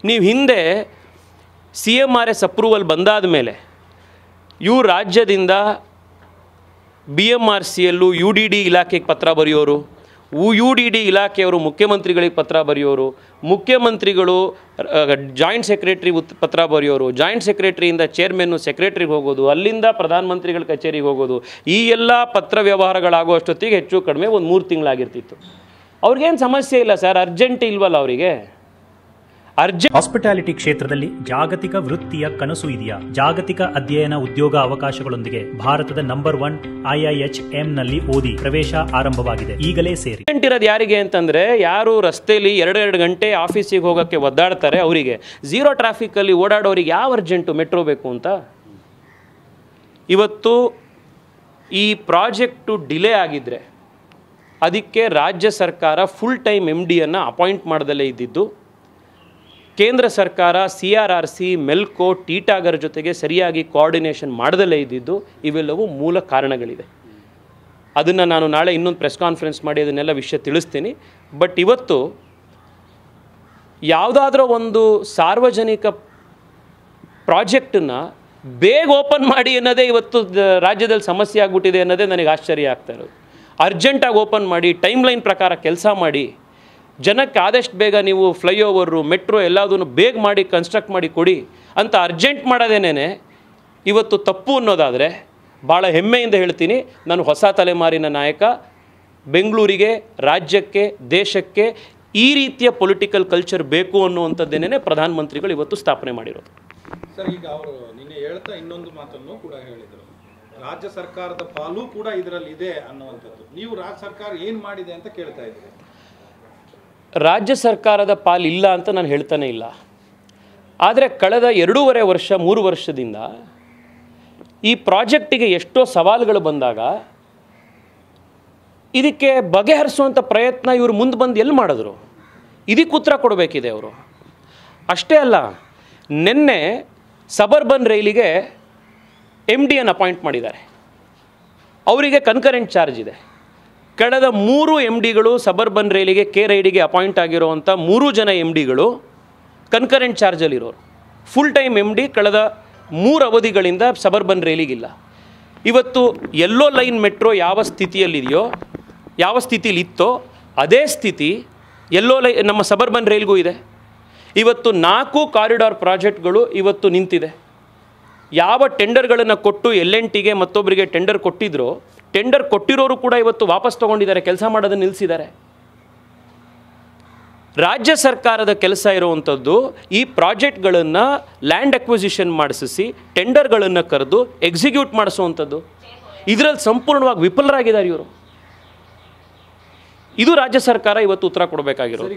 ನೀವು ಹಿಂದೆ CMRS approval ಬಂದಾದ ಮೇಲೆ ಇವು ರಾಜ್ಯದಿಂದ BMRCಯಲ್ಲೂ UDD ಇಲಾಖೆಗೆ ಪತ್ರ ಬರೆಯೋರು, UDD ಇಲಾಖೆಯವರು ಮುಖ್ಯಮಂತ್ರಿಗಳಿಗೆ ಪತ್ರ ಬರೆಯೋರು, ಮುಖ್ಯಮಂತ್ರಿಗಳು ಜಾಯಿಂಟ್ ಸೆಕ್ರೆಟರಿ ಪತ್ರ ಬರೆಯೋರು, ಜಾಯಿಂಟ್ ಸೆಕ್ರೆಟರಿಯಿಂದ ಚೇರ್ಮನ್ನು ಸೆಕ್ರೆಟರಿಗೆ ಹೋಗೋದು, ಅಲ್ಲಿಂದ ಪ್ರಧಾನಮಂತ್ರಿಗಳ ಕಚೇರಿಗೆ ಹೋಗೋದು, ಈ ಎಲ್ಲ ಪತ್ರ ವ್ಯವಹಾರಗಳಾಗುವಷ್ಟೊತ್ತಿಗೆ ಹೆಚ್ಚು ಕಡಿಮೆ ಒಂದು 3 ತಿಂಗಳಾಗಿರ್ತಿತ್ತು. ಅವ್ರಿಗೇನು ಸಮಸ್ಯೆ ಇಲ್ಲ ಸರ್, ಅರ್ಜೆಂಟ್ ಇಲ್ವಲ್ಲ ಅವರಿಗೆ. ಹಾಸ್ಪಿಟಾಲಿಟಿ ಕ್ಷೇತ್ರದಲ್ಲಿ ಜಾಗತಿಕ ವೃತ್ತಿಯ ಕನಸು ಇದೆಯಾ? ಜಾಗತಿಕ ಅಧ್ಯಯನ ಉದ್ಯೋಗ ಅವಕಾಶಗಳೊಂದಿಗೆ ಭಾರತದ ನಂಬರ್ 1 IIHM ನಲ್ಲಿ ಓದಿ. ಪ್ರವೇಶ ಆರಂಭವಾಗಿದೆ, ಈಗಲೇ ಸೇರಿ. ಅರ್ಜೆಂಟ್ ಇರೋದು ಯಾರಿಗೆ ಅಂತಂದರೆ, ಯಾರು ರಸ್ತೆಯಲ್ಲಿ 2 ಗಂಟೆ ಆಫೀಸಿಗೆ ಹೋಗೋಕ್ಕೆ ಒದ್ದಾಡ್ತಾರೆ ಅವರಿಗೆ. ಝೀರೋ ಟ್ರಾಫಿಕ್ಕಲ್ಲಿ ಓಡಾಡೋರಿಗೆ ಯಾವ ಅರ್ಜೆಂಟು ಮೆಟ್ರೋ ಬೇಕು ಅಂತ? ಇವತ್ತು ಈ ಪ್ರಾಜೆಕ್ಟು ಡಿಲೇ ಆಗಿದ್ದರೆ ಅದಕ್ಕೆ ರಾಜ್ಯ ಸರ್ಕಾರ ಫುಲ್ ಟೈಮ್ MDಯನ್ನು ಅಪಾಯಿಂಟ್ ಮಾಡದಲ್ಲೇ ಇದ್ದಿದ್ದು, ಕೇಂದ್ರ ಸರ್ಕಾರ CRRC, ಮೆಲ್ಕೋ, ಟೀಟಾಗರ್ ಜೊತೆಗೆ ಸರಿಯಾಗಿ ಕೋಆರ್ಡಿನೇಷನ್ ಮಾಡದಲ್ಲೇ ಇದ್ದಿದ್ದು, ಇವೆಲ್ಲವೂ ಮೂಲ ಕಾರಣಗಳಿದೆ. ಅದನ್ನು ನಾನು ನಾಳೆ ಇನ್ನೊಂದು ಪ್ರೆಸ್ ಕಾನ್ಫರೆನ್ಸ್ ಮಾಡಿ ಅದನ್ನೆಲ್ಲ ವಿಷಯ ತಿಳಿಸ್ತೀನಿ. ಬಟ್ ಇವತ್ತು ಯಾವುದಾದ್ರೂ ಒಂದು ಸಾರ್ವಜನಿಕ ಪ್ರಾಜೆಕ್ಟನ್ನು ಬೇಗ ಓಪನ್ ಮಾಡಿ ಅನ್ನೋದೇ ಇವತ್ತು ರಾಜ್ಯದಲ್ಲಿ ಸಮಸ್ಯೆ ಆಗಿಬಿಟ್ಟಿದೆ ಅನ್ನೋದೇ ನನಗೆ ಆಶ್ಚರ್ಯ ಆಗ್ತಾ ಇರೋದು. ಅರ್ಜೆಂಟಾಗಿ ಓಪನ್ ಮಾಡಿ, ಟೈಮ್ ಲೈನ್ ಪ್ರಕಾರ ಕೆಲಸ ಮಾಡಿ, ಜನಕ್ಕೆ ಆದಷ್ಟು ಬೇಗ ನೀವು ಫ್ಲೈಓವರು, ಮೆಟ್ರೋ ಎಲ್ಲದನ್ನು ಬೇಗ ಮಾಡಿ ಕನ್ಸ್ಟ್ರಕ್ಟ್ ಮಾಡಿ ಕೊಡಿ ಅಂತ ಅರ್ಜೆಂಟ್ ಮಾಡೋದೇನೇ ಇವತ್ತು ತಪ್ಪು ಅನ್ನೋದಾದರೆ ಭಾಳ ಹೆಮ್ಮೆಯಿಂದ ಹೇಳ್ತೀನಿ, ನಾನು ಹೊಸ ತಲೆಮಾರಿನ ನಾಯಕ. ಬೆಂಗಳೂರಿಗೆ, ರಾಜ್ಯಕ್ಕೆ, ದೇಶಕ್ಕೆ ಈ ರೀತಿಯ ಪೊಲಿಟಿಕಲ್ ಕಲ್ಚರ್ ಬೇಕು ಅನ್ನುವಂಥದ್ದೇನೇ ಪ್ರಧಾನಮಂತ್ರಿಗಳು ಇವತ್ತು ಸ್ಥಾಪನೆ ಮಾಡಿರೋದು. ಸರ್, ಈಗ ಅವರು ನಿನ್ನೆ ಹೇಳ್ತಾ ಇನ್ನೊಂದು ಮಾತನ್ನು ಕೂಡ ಹೇಳಿದರು, ರಾಜ್ಯ ಸರ್ಕಾರದ ಪಾಲು ಕೂಡ ಇದರಲ್ಲಿ ಇದೆ ಅನ್ನುವಂಥದ್ದು. ನೀವು ರಾಜ್ಯ ಸರ್ಕಾರ ಏನು ಮಾಡಿದೆ ಅಂತ ಕೇಳ್ತಾ ಇದ್ದೀರಿ. ರಾಜ್ಯ ಸರ್ಕಾರದ ಪಾಲಿಲ್ಲ ಅಂತ ನಾನು ಹೇಳ್ತಾನೆ ಇಲ್ಲ. ಆದರೆ ಕಳೆದ 2.5 ವರ್ಷ 3 ವರ್ಷದಿಂದ ಈ ಪ್ರಾಜೆಕ್ಟಿಗೆ ಎಷ್ಟೋ ಸವಾಲುಗಳು ಬಂದಾಗ ಇದಕ್ಕೆ ಬಗೆಹರಿಸುವಂಥ ಪ್ರಯತ್ನ ಇವರು ಮುಂದೆ ಬಂದು ಎಲ್ಲಿ ಮಾಡಿದ್ರು? ಇದಕ್ಕೆ ಉತ್ತರ ಕೊಡಬೇಕಿದೆ ಅವರು. ಅಷ್ಟೇ ಅಲ್ಲ, ನಿನ್ನೆ ಸಬರ್ಬನ್ ರೈಲಿಗೆ MDಯನ್ನು ಅಪಾಯಿಂಟ್ ಮಾಡಿದ್ದಾರೆ. ಅವರಿಗೆ ಕನ್ಕರೆಂಟ್ ಚಾರ್ಜ್ ಇದೆ. ಕಳೆದ 3 MDಗಳು ಸಬರ್ಬನ್ ರೈಲಿಗೆ, ರೈಡಿಗೆ ಅಪಾಯಿಂಟ್ ಆಗಿರೋವಂಥ 3 ಜನ MDಗಳು ಕನ್ಕರೆಂಟ್ ಚಾರ್ಜಲ್ಲಿರೋರು. ಫುಲ್ ಟೈಮ್ MD ಕಳೆದ 3 ಅವಧಿಗಳಿಂದ ಸಬರ್ಬನ್ ರೈಲಿಗಿಲ್ಲ. ಇವತ್ತು ಎಲ್ಲೋ ಲೈನ್ ಮೆಟ್ರೋ ಯಾವ ಸ್ಥಿತಿಯಲ್ಲಿದೆಯೋ, ಯಾವ ಸ್ಥಿತಿಲಿತ್ತೋ ಅದೇ ಸ್ಥಿತಿ ಎಲ್ಲೋ ನಮ್ಮ ಸಬರ್ಬನ್ ರೈಲ್ಗೂ ಇದೆ. ಇವತ್ತು 4 ಕಾರಿಡಾರ್ ಪ್ರಾಜೆಕ್ಟ್ಗಳು ಇವತ್ತು ನಿಂತಿದೆ. ಯಾವ ಟೆಂಡರ್ಗಳನ್ನು ಕೊಟ್ಟು L&Tಗೆ ಮತ್ತೊಬ್ಬರಿಗೆ ಟೆಂಡರ್ ಕೊಟ್ಟಿದ್ರು, ಟೆಂಡರ್ ಕೊಟ್ಟಿರೋರು ಕೂಡ ಇವತ್ತು ವಾಪಸ್ ತೊಗೊಂಡಿದ್ದಾರೆ, ಕೆಲಸ ಮಾಡೋದನ್ನು ನಿಲ್ಲಿಸಿದ್ದಾರೆ. ರಾಜ್ಯ ಸರ್ಕಾರದ ಕೆಲಸ ಇರುವಂಥದ್ದು ಈ ಪ್ರಾಜೆಕ್ಟ್ಗಳನ್ನು ಲ್ಯಾಂಡ್ ಅಕ್ವಿಸಿಷನ್ ಮಾಡಿಸಿ ಟೆಂಡರ್ಗಳನ್ನು ಕರೆದು ಎಕ್ಸಿಕ್ಯೂಟ್ ಮಾಡಿಸುವಂಥದ್ದು. ಇದರಲ್ಲಿ ಸಂಪೂರ್ಣವಾಗಿ ವಿಫಲರಾಗಿದ್ದಾರೆ ಇವರು. ಇದು ರಾಜ್ಯ ಸರ್ಕಾರ ಇವತ್ತು ಉತ್ತರ ಕೊಡಬೇಕಾಗಿರೋದು.